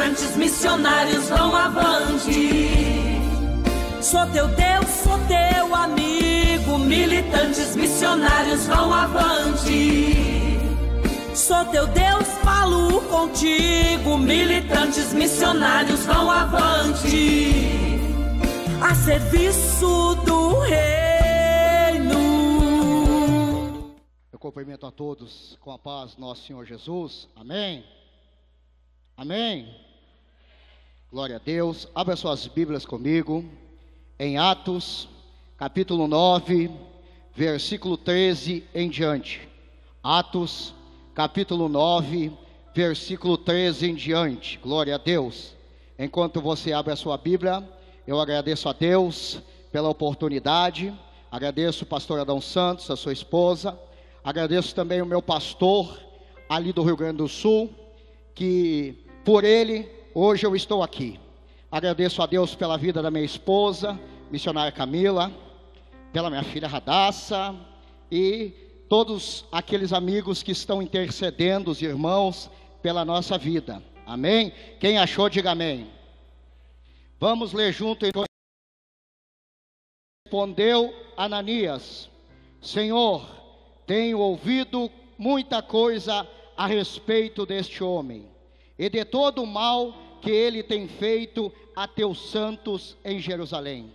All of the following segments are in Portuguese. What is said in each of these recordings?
militantes, missionários vão avante. Sou teu Deus, sou teu amigo, militantes, missionários vão avante. Sou teu Deus, falo contigo, militantes, missionários vão avante. A serviço do reino. Eu cumprimento a todos com a paz do nosso Senhor Jesus. Amém? Amém? Glória a Deus. Abra suas Bíblias comigo em Atos, capítulo 9, versículo 13 em diante. Atos, capítulo 9, versículo 13 em diante. Glória a Deus. Enquanto você abre a sua Bíblia, eu agradeço a Deus pela oportunidade. Agradeço o pastor Adão Santos, a sua esposa. Agradeço também o meu pastor ali do Rio Grande do Sul, que por ele hoje eu estou aqui. Agradeço a Deus pela vida da minha esposa, missionária Camila, pela minha filha Radassa e todos aqueles amigos que estão intercedendo, os irmãos, pela nossa vida. Amém? Quem achou, diga amém. Vamos ler junto. Respondeu Ananias: Senhor, tenho ouvido muita coisa a respeito deste homem e de todo o mal que ele tem feito a teus santos em Jerusalém.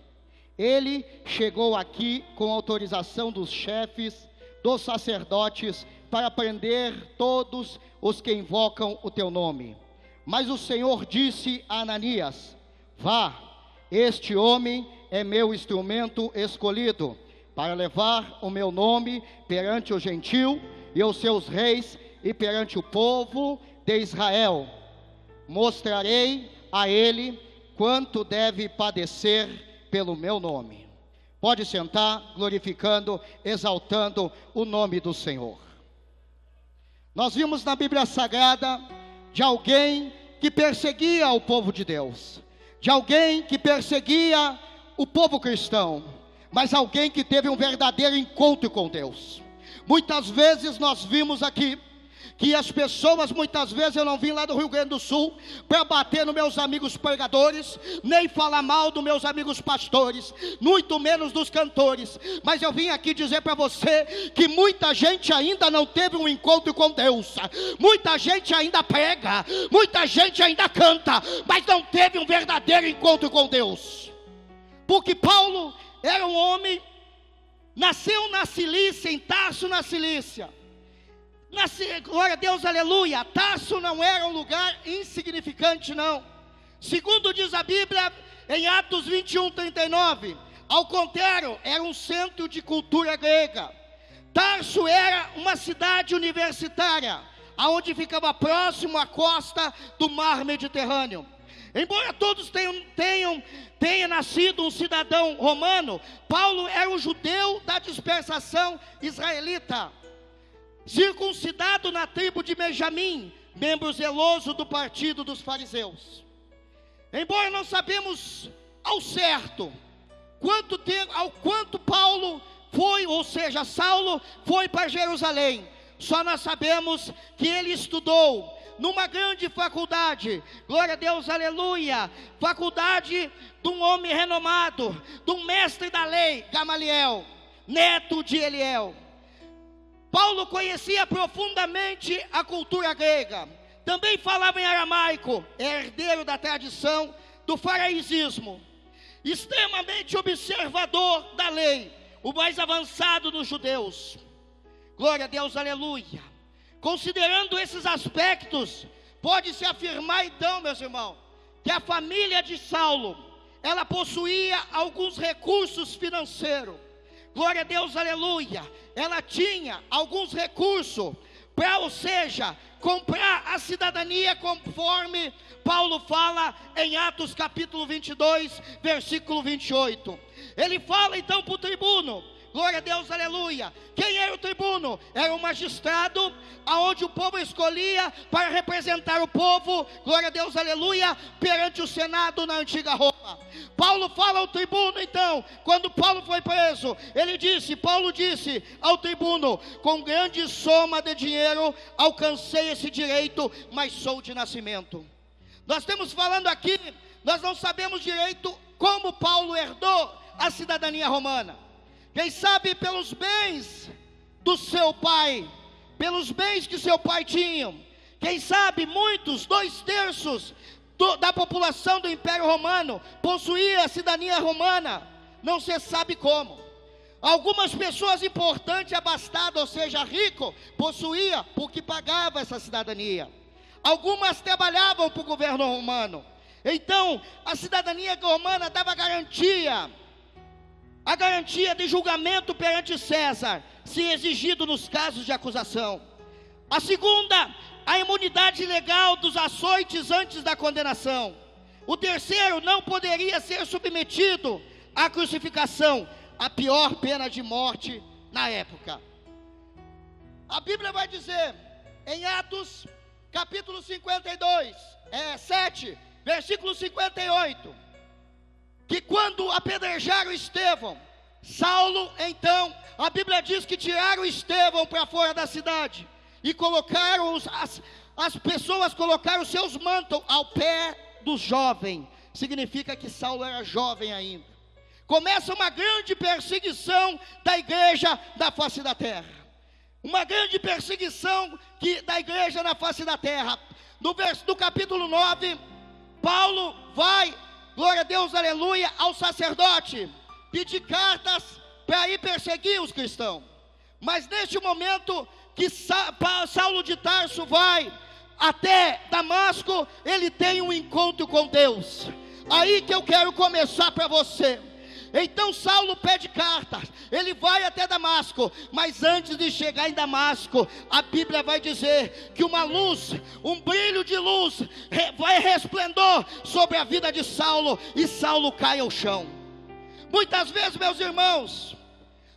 Ele chegou aqui com autorização dos chefes, dos sacerdotes, para prender todos os que invocam o teu nome. Mas o Senhor disse a Ananias: vá, este homem é meu instrumento escolhido para levar o meu nome perante o gentil e os seus reis e perante o povo de Israel. Mostrarei a ele quanto deve padecer pelo meu nome. Pode sentar, glorificando, exaltando o nome do Senhor. Nós vimos na Bíblia Sagrada de alguém que perseguia o povo de Deus, de alguém que perseguia o povo cristão, mas alguém que teve um verdadeiro encontro com Deus. Muitas vezes nós vimos aqui que as pessoas, muitas vezes eu não vim lá do Rio Grande do Sul para bater nos meus amigos pregadores, nem falar mal dos meus amigos pastores, muito menos dos cantores, mas eu vim aqui dizer para você que muita gente ainda não teve um encontro com Deus, muita gente ainda prega, muita gente ainda canta, mas não teve um verdadeiro encontro com Deus. Porque Paulo era um homem, nasceu na Cilícia, em Tarso na Cilícia. Glória a Deus, aleluia. Tarso não era um lugar insignificante, não. Segundo diz a Bíblia em Atos 21, 39, ao contrário, era um centro de cultura grega. Tarso era uma cidade universitária, aonde ficava próximo à costa do mar Mediterrâneo. Embora todos tenha nascido um cidadão romano, Paulo era um judeu da dispersação israelita, circuncidado na tribo de Benjamim, membro zeloso do partido dos fariseus. Embora não sabemos ao certo quanto Paulo foi, ou seja, Saulo foi para Jerusalém, só nós sabemos que ele estudou numa grande faculdade, glória a Deus, aleluia, faculdade de um homem renomado, de um mestre da lei, Gamaliel, neto de Eliel. Paulo conhecia profundamente a cultura grega, também falava em aramaico, é herdeiro da tradição do faraizismo, extremamente observador da lei, o mais avançado dos judeus. Glória a Deus, aleluia. Considerando esses aspectos, pode-se afirmar então, meus irmãos, que a família de Saulo, ela possuía alguns recursos financeiros. Glória a Deus, aleluia. Ela tinha alguns recursos para, ou seja, comprar a cidadania, conforme Paulo fala em Atos capítulo 22, versículo 28. Ele fala então para o tribuno, glória a Deus, aleluia. Quem era o tribuno? Era um magistrado, aonde o povo escolhia para representar o povo, glória a Deus, aleluia, perante o Senado na antiga Roma. Paulo fala ao tribuno então, quando Paulo foi preso, Paulo disse ao tribuno: com grande soma de dinheiro alcancei esse direito, mas sou de nascimento. Nós estamos falando aqui, nós não sabemos direito como Paulo herdou a cidadania romana. Quem sabe pelos bens do seu pai, pelos bens que seu pai tinha. Quem sabe muitos, 2/3 da população do Império Romano possuía a cidadania romana, não se sabe como. Algumas pessoas importantes, abastadas, ou seja, rico, possuía porque pagava essa cidadania. Algumas trabalhavam para o governo romano. Então, a cidadania romana dava a garantia de julgamento perante César, se exigido nos casos de acusação. A segunda, a imunidade legal dos açoites antes da condenação. O terceiro, não poderia ser submetido à crucificação, a pior pena de morte na época. A Bíblia vai dizer, em Atos, capítulo 7, versículo 58, que quando apedrejaram Estevão, Saulo, então, a Bíblia diz que tiraram Estevão para fora da cidade, e colocaram, as pessoas colocaram seus mantos ao pé do jovem, significa que Saulo era jovem ainda. Começa uma grande perseguição da igreja da face da terra, uma grande perseguição da igreja na face da terra. No capítulo 9, Paulo vai, glória a Deus, aleluia, ao sacerdote, pedir cartas para ir perseguir os cristãos. Mas neste momento que Saulo de Tarso vai até Damasco, ele tem um encontro com Deus. Aí que eu quero começar para você. Então Saulo pede cartas, ele vai até Damasco, mas antes de chegar em Damasco, a Bíblia vai dizer que uma luz, um brilho de luz, vai resplendor sobre a vida de Saulo, e Saulo cai ao chão. Muitas vezes, meus irmãos,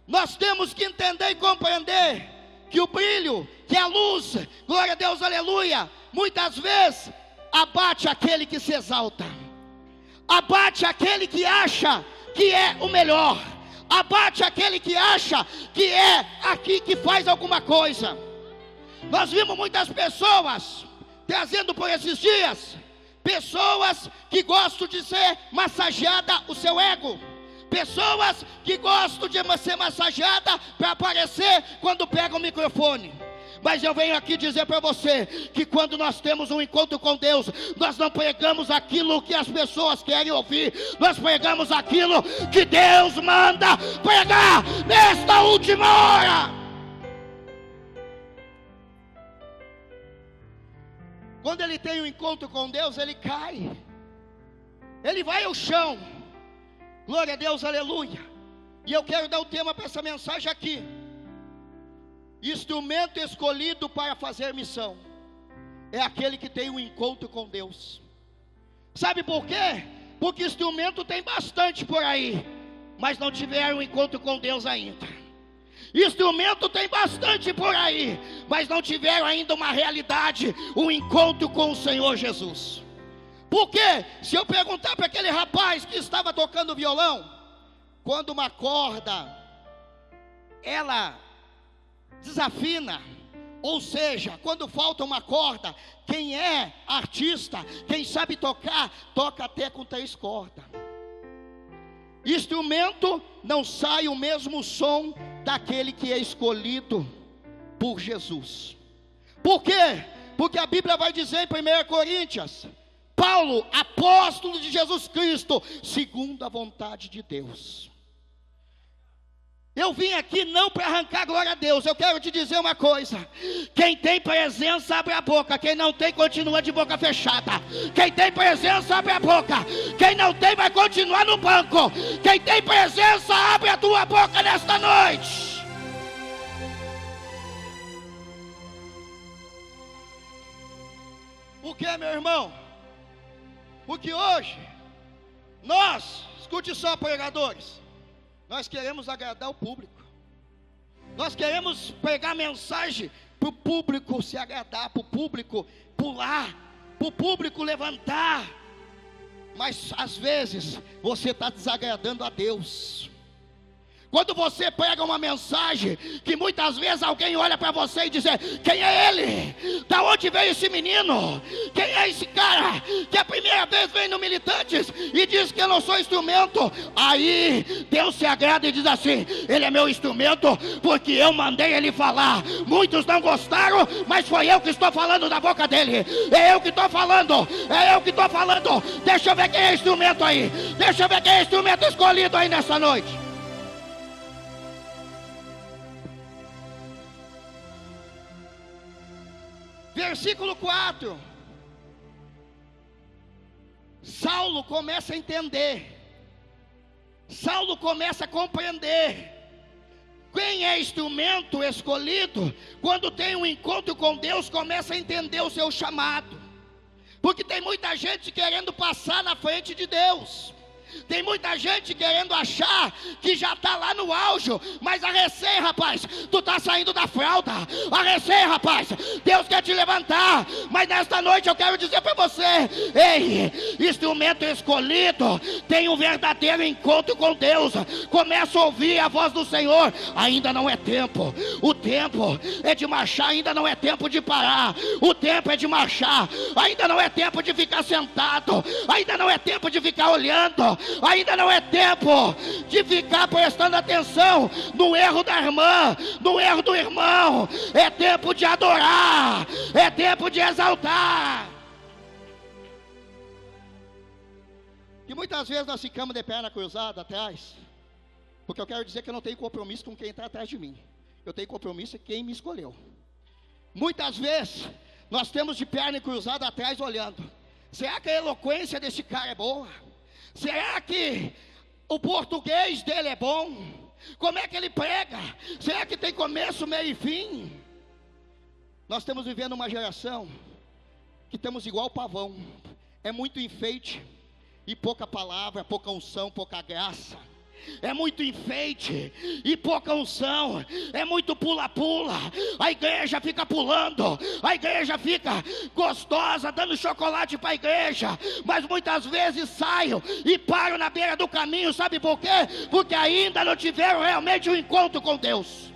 nós temos que entender e compreender que o brilho, que a luz, glória a Deus, aleluia, muitas vezes abate aquele que se exalta, abate aquele que acha que é o melhor, abate aquele que acha que é aqui que faz alguma coisa. Nós vimos muitas pessoas trazendo por esses dias, pessoas que gostam de ser massageada o seu ego, pessoas que gostam de ser massageada para aparecer quando pega o microfone. Mas eu venho aqui dizer para você que quando nós temos um encontro com Deus, nós não pregamos aquilo que as pessoas querem ouvir, nós pregamos aquilo que Deus manda pregar nesta última hora. Quando ele tem um encontro com Deus, ele cai, ele vai ao chão, glória a Deus, aleluia. E eu quero dar o tema para essa mensagem aqui: instrumento escolhido para fazer missão é aquele que tem um encontro com Deus. Sabe por quê? Porque instrumento tem bastante por aí, mas não tiveram um encontro com Deus ainda. Instrumento tem bastante por aí, mas não tiveram ainda uma realidade, um encontro com o Senhor Jesus. Porque se eu perguntar para aquele rapaz que estava tocando violão, quando uma corda ela desafina, ou seja, quando falta uma corda, quem é artista, quem sabe tocar, toca até com 3 cordas. Instrumento não sai o mesmo som daquele que é escolhido por Jesus. Por quê? Porque a Bíblia vai dizer em 1 Coríntios, Paulo, apóstolo de Jesus Cristo, segundo a vontade de Deus. Eu vim aqui não para arrancar glória a Deus. Eu quero te dizer uma coisa: quem tem presença abre a boca, quem não tem continua de boca fechada. Quem tem presença abre a boca, quem não tem vai continuar no banco. Quem tem presença abre a tua boca nesta noite. Por que, meu irmão? Porque hoje nós, escute só, pregadores, nós queremos agradar o público. Nós queremos pregar mensagem para o público se agradar, para o público pular, para o público levantar. Mas às vezes você está desagradando a Deus. Quando você prega uma mensagem que muitas vezes alguém olha para você e diz: quem é ele? Da onde veio esse menino? Quem é esse cara que a primeira vez vem no Militantes e diz que eu não sou instrumento? Aí Deus se agrada e diz assim: ele é meu instrumento porque eu mandei ele falar. Muitos não gostaram, mas foi eu que estou falando da boca dele. É eu que estou falando, é eu que estou falando. Deixa eu ver quem é instrumento aí. Deixa eu ver quem é instrumento escolhido aí nessa noite. Versículo 4. Saulo começa a entender, Saulo começa a compreender quem é instrumento escolhido. Quando tem um encontro com Deus, começa a entender o seu chamado. Porque tem muita gente querendo passar na frente de Deus. Tem muita gente querendo achar que já está lá no auge, mas a recém, rapaz, tu está saindo da fralda. A recém, rapaz, Deus quer te levantar. Mas nesta noite eu quero dizer para você: ei, instrumento escolhido tem um verdadeiro encontro com Deus. Começa a ouvir a voz do Senhor. Ainda não é tempo, o tempo é de marchar, ainda não é tempo de parar. O tempo é de marchar, ainda não é tempo de ficar sentado, ainda não é tempo de ficar olhando, ainda não é tempo de ficar prestando atenção no erro da irmã, no erro do irmão. É tempo de adorar, é tempo de exaltar. E muitas vezes nós ficamos de perna cruzada atrás, porque eu quero dizer que eu não tenho compromisso com quem está atrás de mim. Eu tenho compromisso com quem me escolheu. Muitas vezes nós temos de perna cruzada atrás olhando: será que a eloquência desse cara é boa? Será que o português dele é bom? Como é que ele prega? Será que tem começo, meio e fim? Nós estamos vivendo uma geração que estamos igual pavão. É muito enfeite e pouca palavra, pouca unção, pouca graça. É muito enfeite e pouca unção. É muito pula-pula. A igreja fica pulando, a igreja fica gostosa, dando chocolate para a igreja, mas muitas vezes saio e paro na beira do caminho. Sabe por quê? Porque ainda não tiveram realmente um encontro com Deus.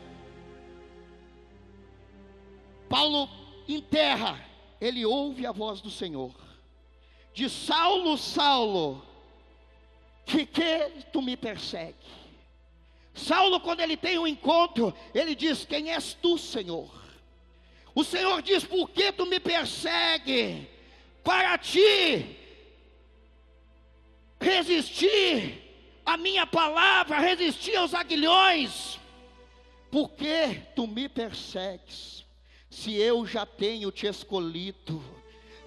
Paulo enterra, ele ouve a voz do Senhor. De Saulo, Saulo, que tu me persegue? Saulo, quando ele tem um encontro, ele diz: quem és tu, Senhor? O Senhor diz: por que tu me persegue? Para ti resistir a minha palavra, resistir aos aguilhões. Por que tu me persegues, se eu já tenho te escolhido?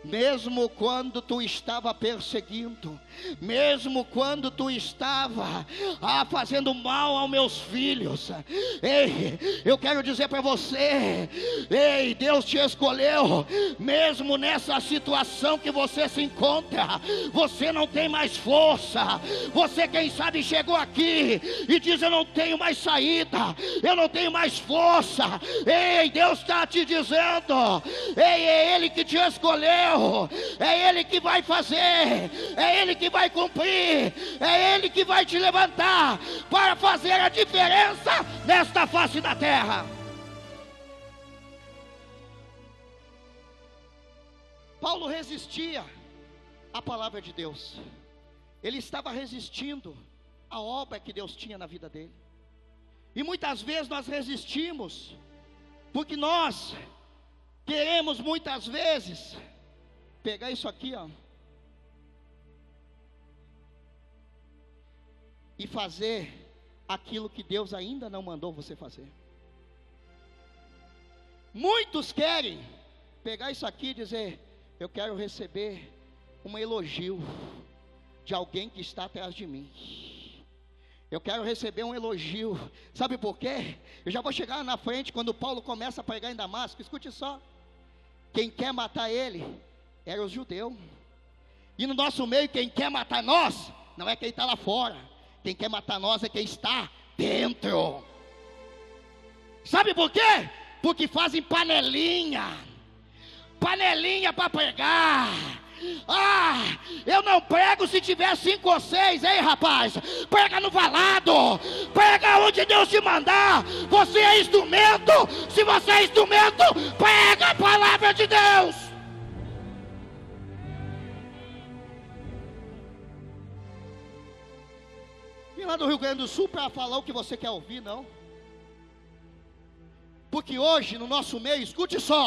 Mesmo quando tu estava perseguindo, mesmo quando tu estava fazendo mal aos meus filhos, ei, eu quero dizer para você: ei, Deus te escolheu. Mesmo nessa situação que você se encontra, você não tem mais força. Você, quem sabe, chegou aqui e diz: eu não tenho mais saída, eu não tenho mais força. Ei, Deus está te dizendo: ei, é Ele que te escolheu. É Ele que vai fazer, é Ele que vai cumprir, é Ele que vai te levantar para fazer a diferença nesta face da terra. Paulo resistia à palavra de Deus. Ele estava resistindo à obra que Deus tinha na vida dele. E muitas vezes nós resistimos porque nós queremos muitas vezes pegar isso aqui, ó, e fazer aquilo que Deus ainda não mandou você fazer. Muitos querem pegar isso aqui e dizer: eu quero receber um elogio de alguém que está atrás de mim. Eu quero receber um elogio. Sabe por quê? Eu já vou chegar na frente quando Paulo começa a pregar em Damasco. Escute só: quem quer matar ele eram os judeus. E no nosso meio, quem quer matar nós não é quem está lá fora. Quem quer matar nós é quem está dentro. Sabe por quê? Porque fazem panelinha para pregar. Eu não prego se tiver 5 ou 6, hein, rapaz? Prega no valado, prega onde Deus te mandar. Você é instrumento. Se você é instrumento, prega a palavra de Deus. Vim lá do Rio Grande do Sul para falar o que você quer ouvir, não? Porque hoje no nosso meio, escute só,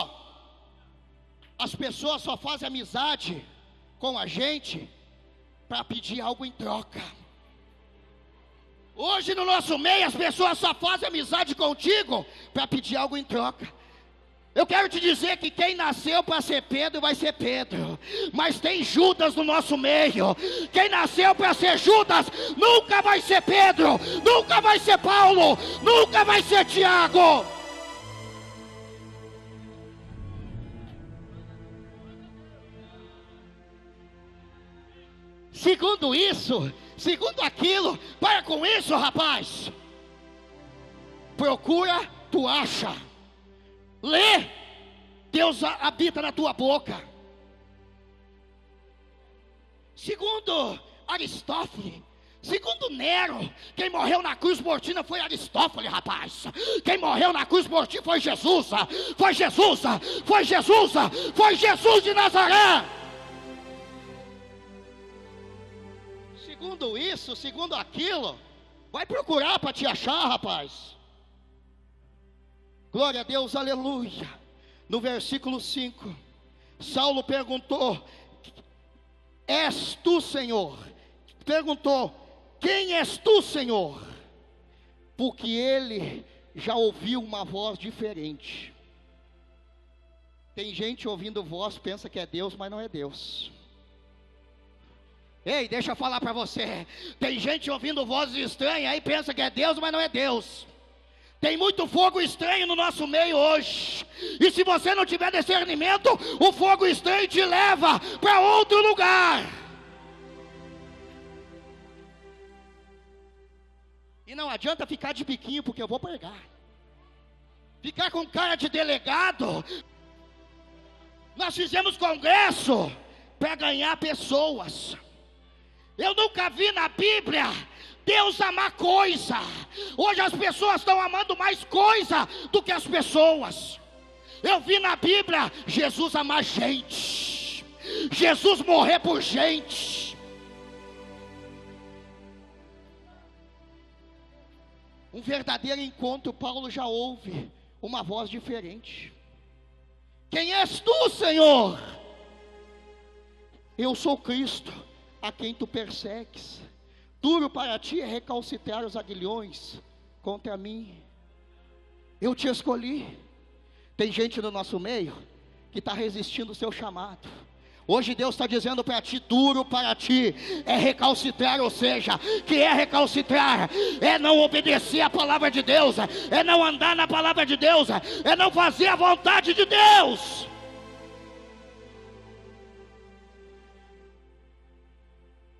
as pessoas só fazem amizade com a gente para pedir algo em troca. Hoje no nosso meio as pessoas só fazem amizade contigo para pedir algo em troca. Eu quero te dizer que quem nasceu para ser Pedro vai ser Pedro, mas tem Judas no nosso meio. Quem nasceu para ser Judas nunca vai ser Pedro, nunca vai ser Paulo, nunca vai ser Tiago. Segundo isso, segundo aquilo, para com isso, rapaz. Procura, tu acha. Lê, Deus habita na tua boca. Segundo Aristófanes, segundo Nero, quem morreu na cruz por ti não foi Aristófanes, rapaz. Quem morreu na cruz por ti foi Jesus. Foi Jesus, foi Jesus, foi Jesus de Nazaré. Segundo isso, segundo aquilo, vai procurar para te achar, rapaz. Glória a Deus, aleluia. No versículo 5, Saulo perguntou: és tu, Senhor? Perguntou: quem és tu, Senhor? Porque ele já ouviu uma voz diferente. Tem gente ouvindo voz, pensa que é Deus, mas não é Deus. Ei, deixa eu falar para você. Tem gente ouvindo vozes estranhas aí, pensa que é Deus, mas não é Deus. Tem muito fogo estranho no nosso meio hoje. E se você não tiver discernimento, o fogo estranho te leva para outro lugar. E não adianta ficar de biquinho, porque eu vou pregar. Ficar com cara de delegado. Nós fizemos congresso para ganhar pessoas. Eu nunca vi na Bíblia Deus amar coisa. Hoje as pessoas estão amando mais coisa do que as pessoas. Eu vi na Bíblia Jesus amar gente, Jesus morrer por gente. Um verdadeiro encontro, Paulo já ouve uma voz diferente. Quem és tu, Senhor? Eu sou Cristo, a quem tu persegues. Duro para ti é recalcitrar os aguilhões contra mim. Eu te escolhi. Tem gente no nosso meio que está resistindo ao seu chamado. Hoje Deus está dizendo para ti: duro para ti é recalcitrar. Ou seja, que é recalcitrar? É não obedecer a palavra de Deus, é não andar na palavra de Deus, é não fazer a vontade de Deus.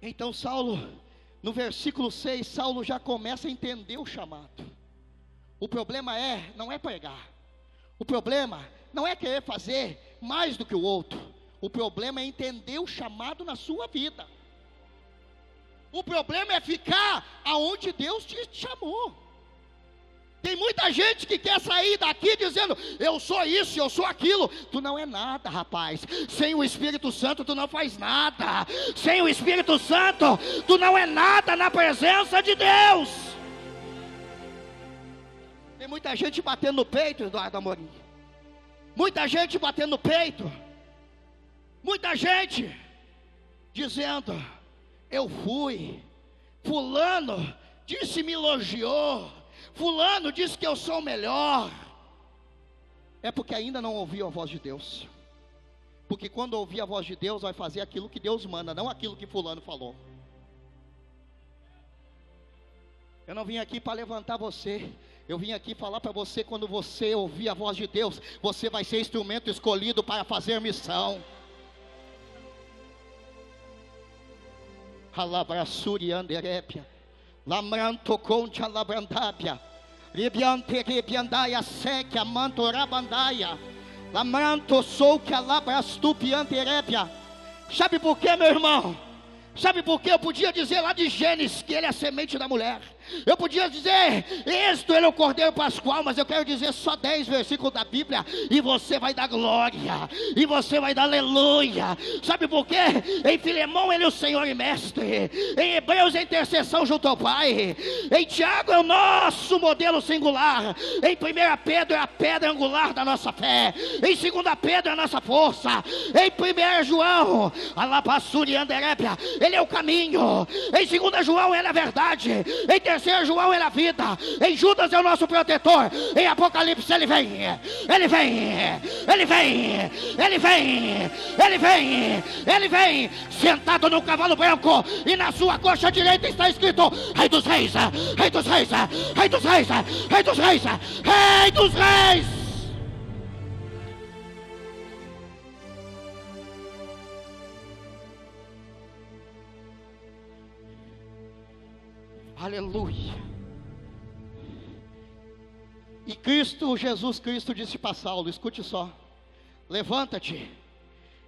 Então Saulo, no versículo 6, Saulo já começa a entender o chamado. O problema não é pregar. O problema não é querer fazer mais do que o outro. O problema é entender o chamado na sua vida. O problema é ficar aonde Deus te chamou. Tem muita gente que quer sair daqui dizendo: eu sou isso, eu sou aquilo. Tu não é nada, rapaz. Sem o Espírito Santo tu não faz nada. Sem o Espírito Santo tu não é nada na presença de Deus. Tem muita gente batendo no peito, Eduardo Amorim. Muita gente batendo no peito. Muita gente dizendo: eu fui, fulano disse, me elogiou, fulano disse que eu sou o melhor. É porque ainda não ouviu a voz de Deus. Porque quando ouvir a voz de Deus, vai fazer aquilo que Deus manda, não aquilo que fulano falou. Eu não vim aqui para levantar você. Eu vim aqui falar para você: quando você ouvir a voz de Deus, você vai ser instrumento escolhido para fazer missão. Alabrasuri anderépia, lamranto conte alabrandápia, ribiante ribiandaia seca, mantorabandaia, lamranto sou que alabrastupi anderépia. Sabe por quê, meu irmão? Sabe por quê? Eu podia dizer lá de Gênesis que ele é a semente da mulher. Eu podia dizer, Êxodo, ele é o cordeiro pascual. Mas eu quero dizer só 10 versículos da Bíblia, e você vai dar glória, e você vai dar aleluia. Sabe por quê? Em Filemão ele é o Senhor e Mestre. Em Hebreus é a intercessão junto ao Pai. Em Tiago é o nosso modelo singular. Em 1 Pedro é a pedra angular da nossa fé. Em 2 Pedro é a nossa força. Em 1 João, Alabassuri Anderépia, ele é o caminho. Em 2 João ele é a verdade. Em 3 João ele é a vida. Em Judas é o nosso protetor. Em Apocalipse ele vem. Ele vem. Ele vem. Ele vem. Ele vem. Ele vem. Sentado no cavalo branco. E na sua coxa direita está escrito: Rei dos Reis. Rei dos Reis. Rei dos Reis. Rei dos Reis. Rei dos Reis. Aleluia. E Cristo, Jesus Cristo disse para Saulo, escute só: levanta-te,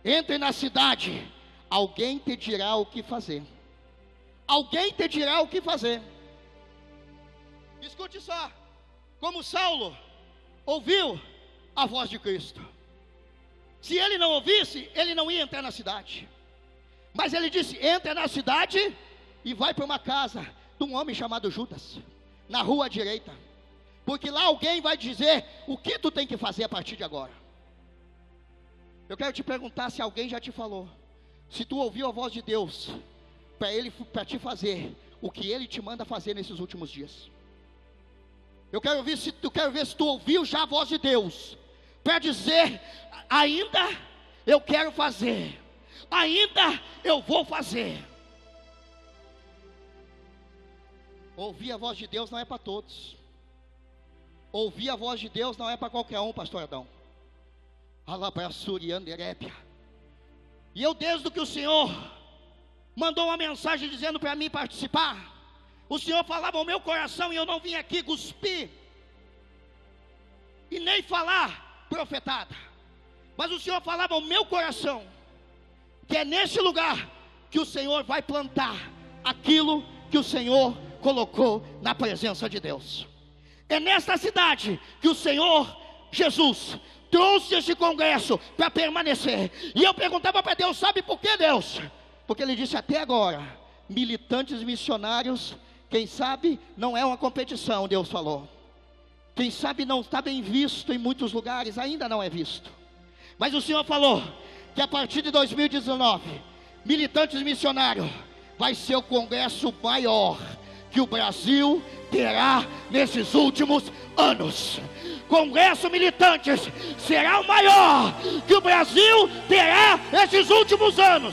entre na cidade, alguém te dirá o que fazer. Alguém te dirá o que fazer. Escute só, como Saulo ouviu a voz de Cristo. Se ele não ouvisse, ele não ia entrar na cidade. Mas ele disse: entra na cidade e vai para uma casa de um homem chamado Judas, na rua à direita, porque lá alguém vai dizer o que tu tem que fazer a partir de agora. Eu quero te perguntar se alguém já te falou, se tu ouviu a voz de Deus para te fazer o que Ele te manda fazer nesses últimos dias. Eu quero ver se tu ouviu já a voz de Deus para dizer: ainda eu quero fazer, ainda eu vou fazer. Ouvir a voz de Deus não é para todos. Ouvir a voz de Deus não é para qualquer um, pastor Adão. E eu, desde que o Senhor mandou uma mensagem dizendo para mim participar, o Senhor falava ao meu coração, e eu não vim aqui cuspir e nem falar profetada, mas o Senhor falava ao meu coração que é nesse lugar que o Senhor vai plantar aquilo que o Senhor colocou na presença de Deus. É nesta cidade que o Senhor Jesus trouxe esse congresso para permanecer. E eu perguntava para Deus: sabe por que, Deus? Porque Ele disse: até agora, militantes missionários, quem sabe não é uma competição, Deus falou. Quem sabe não está bem visto em muitos lugares, ainda não é visto. Mas o Senhor falou que a partir de 2019, militantes missionários vai ser o congresso maior que o Brasil terá nesses últimos anos. Congresso Militantes será o maior que o Brasil terá nesses últimos anos.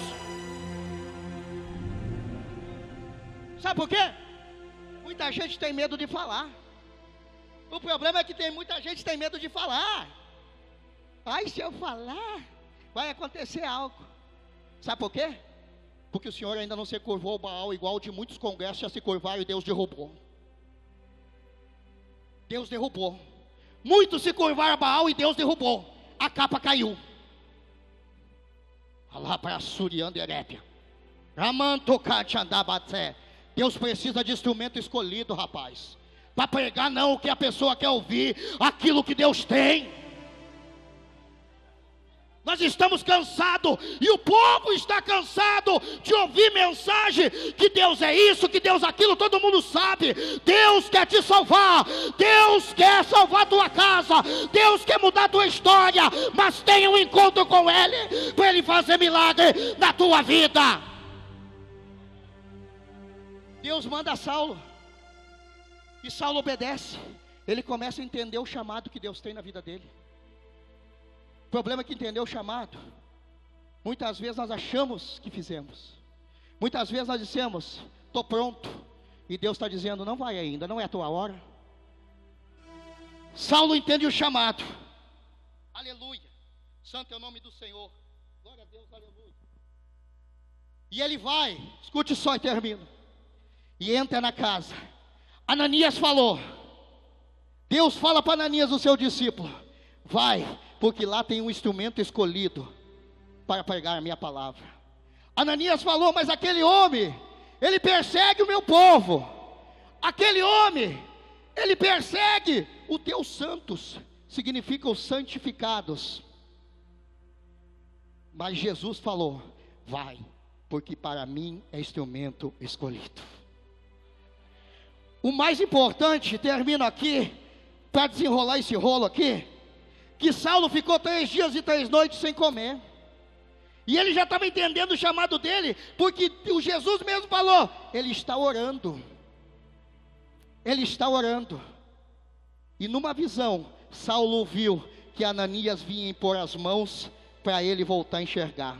Sabe por quê? Muita gente tem medo de falar. O problema é que muita gente tem medo de falar. Ai, se eu falar, vai acontecer algo. Sabe por quê? Porque o Senhor ainda não se curvou ao Baal, igual de muitos congressos já se curvaram e Deus derrubou. Deus derrubou. Muitos se curvaram a Baal e Deus derrubou. A capa caiu. Deus precisa de instrumento escolhido, rapaz, para pregar não o que a pessoa quer ouvir, aquilo que Deus tem. Nós estamos cansados, e o povo está cansado de ouvir mensagem que Deus é isso, que Deus é aquilo. Todo mundo sabe. Deus quer te salvar, Deus quer salvar a tua casa, Deus quer mudar a tua história, mas tenha um encontro com Ele, para Ele fazer milagre na tua vida. Deus manda Saulo, e Saulo obedece. Ele começa a entender o chamado que Deus tem na vida dele. O problema é que entender o chamado, muitas vezes nós achamos que fizemos. Muitas vezes nós dissemos: estou pronto. E Deus está dizendo: não vai ainda, não é a tua hora. Saulo entende o chamado. Aleluia. Santo é o nome do Senhor. Glória a Deus, aleluia. E ele vai, escute só e termino. E entra na casa. Ananias falou. Deus fala para Ananias, o seu discípulo: vai, porque lá tem um instrumento escolhido para pregar a minha palavra. Ananias falou: mas aquele homem, ele persegue o meu povo. Aquele homem, ele persegue os teus santos. Significa os santificados. Mas Jesus falou: vai, porque para mim é instrumento escolhido. O mais importante, termino aqui, para desenrolar esse rolo aqui, que Saulo ficou 3 dias e 3 noites sem comer. E ele já estava entendendo o chamado dele, porque o Jesus mesmo falou: ele está orando. Ele está orando. E numa visão, Saulo viu que Ananias vinha impor as mãos para ele voltar a enxergar.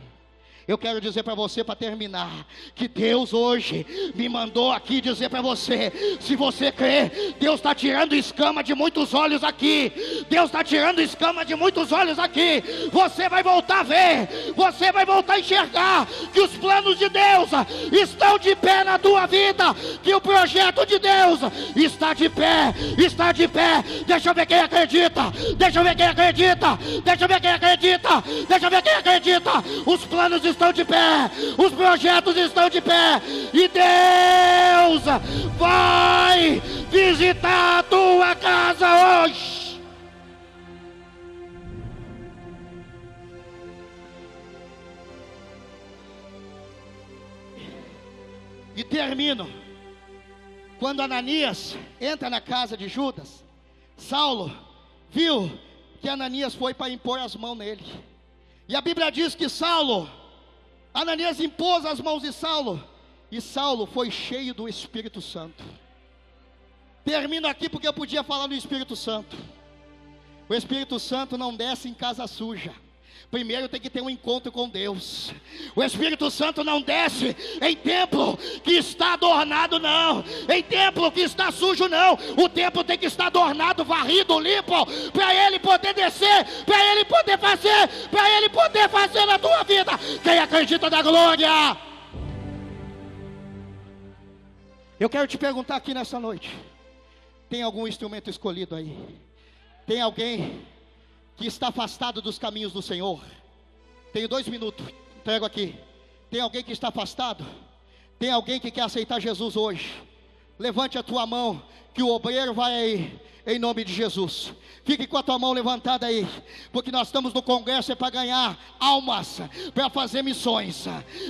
Eu quero dizer para você, para terminar, que Deus hoje me mandou aqui dizer para você: se você crê, Deus está tirando escama de muitos olhos aqui. Deus está tirando escama de muitos olhos aqui. Você vai voltar a ver, você vai voltar a enxergar que os planos de Deus estão de pé na tua vida, que o projeto de Deus está de pé, está de pé. Deixa eu ver quem acredita, deixa eu ver quem acredita, deixa eu ver quem acredita, deixa eu ver quem acredita. Os planos estão de pé, os projetos estão de pé, e Deus vai visitar a tua casa hoje. E termino. Quando Ananias entra na casa de Judas, Saulo viu que Ananias foi para impor as mãos nele. E a Bíblia diz que Ananias impôs as mãos de Saulo, e Saulo foi cheio do Espírito Santo. Termino aqui porque eu podia falar no Espírito Santo. O Espírito Santo não desce em casa suja. Primeiro tem que ter um encontro com Deus. O Espírito Santo não desce em templo que está adornado, não. Em templo que está sujo, não. O templo tem que estar adornado, varrido, limpo, para ele poder descer, para ele poder fazer, para ele poder fazer na tua vida. Quem acredita na glória? Eu quero te perguntar aqui nessa noite: tem algum instrumento escolhido aí? Tem alguém que está afastado dos caminhos do Senhor? Tenho 2 minutos, entrego aqui. Tem alguém que está afastado? Tem alguém que quer aceitar Jesus hoje? Levante a tua mão, que o obreiro vai aí, em nome de Jesus. Fique com a tua mão levantada aí, porque nós estamos no congresso para ganhar almas, para fazer missões.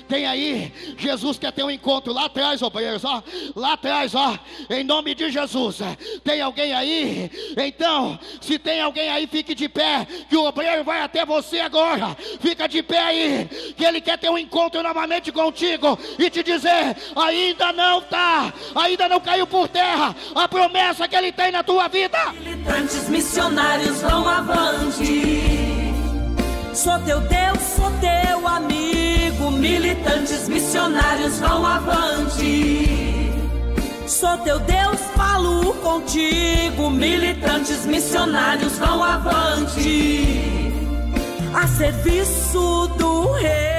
Tem aí, Jesus quer ter um encontro lá atrás, obreiros, ó, lá atrás, ó, em nome de Jesus. Tem alguém aí? Então, se tem alguém aí, fique de pé, que o obreiro vai até você agora. Fica de pé aí, que ele quer ter um encontro novamente contigo e te dizer: ainda não está, ainda não caiu por terra a promessa que ele tem na tua vida. Militantes missionários vão avante. Sou teu Deus, sou teu amigo. Militantes missionários vão avante. Sou teu Deus, falo contigo. Militantes missionários vão avante. A serviço do Rei.